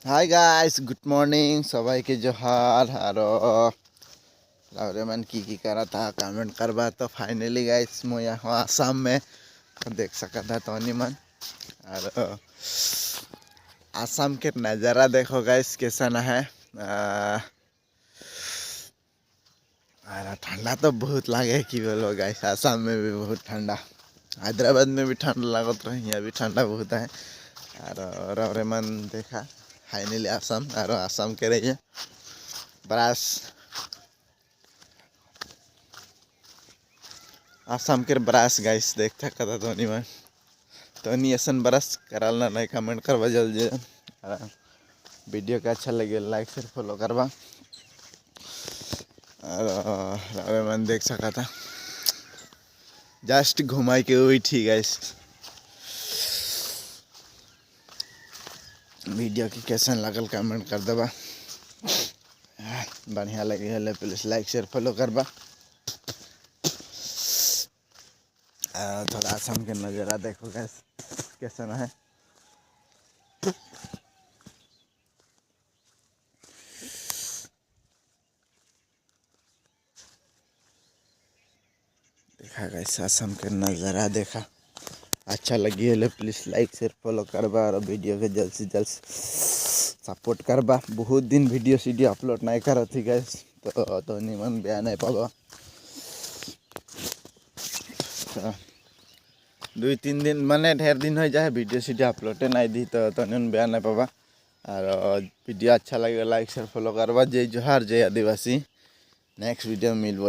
Hi guys good morning सबाई के जोहार और मन की करा था कमेंट करवा तो फाइनली गाइस मैं यहाँ आसाम में देख सका था तो मन और आसाम के नज़ारा देखो गाइस कैसा ना है। और ठंडा तो बहुत लगे कि बोलो गाइस आसाम में भी बहुत ठंडा। हैदराबाद में भी ठंडा लगत रहे यहाँ भी ठंडा बहुत है। और मन देखा फाइनली आसाम और आसाम के रही है ब्रास आसाम के ब्रास गाइस देख था धोनी में धोनी ऐसा ब्रश करालना नहीं कमेंट करवा जल्दी वीडियो का अच्छा लगे लाइक शेयर फॉलो करवा और मन देख सका था जस्ट घुमाई के हुई थी गाइस। वीडियो की कैसा लगल कमेंट कर देबा बढ़िया लगे है प्लीज लाइक शेयर फॉलो करबा। थोड़ा आसाम के नज़ारा देखो गाइस कैसा ना है। देखा गाइस आसाम के नज़ारा देखा अच्छा लगी है प्लीज़ लाइक शेयर फॉलो करबा और वीडियो के जल्द से जल्द सपोर्ट करबा। बहुत दिन वीडियो अपलोड नहीं करा थी गाइस तो निमन बया नहीं पाबा दुई तीन दिन माने ढेर दिन हो जाए वीडियो अपलोड नहीं दी तो निमन बया नहीं पाबा। और वीडियो अच्छा लगे लाइक शेयर फॉलो करबा। जय जोहार जय आदिवासी। नेक्स्ट वीडियो मिलबो।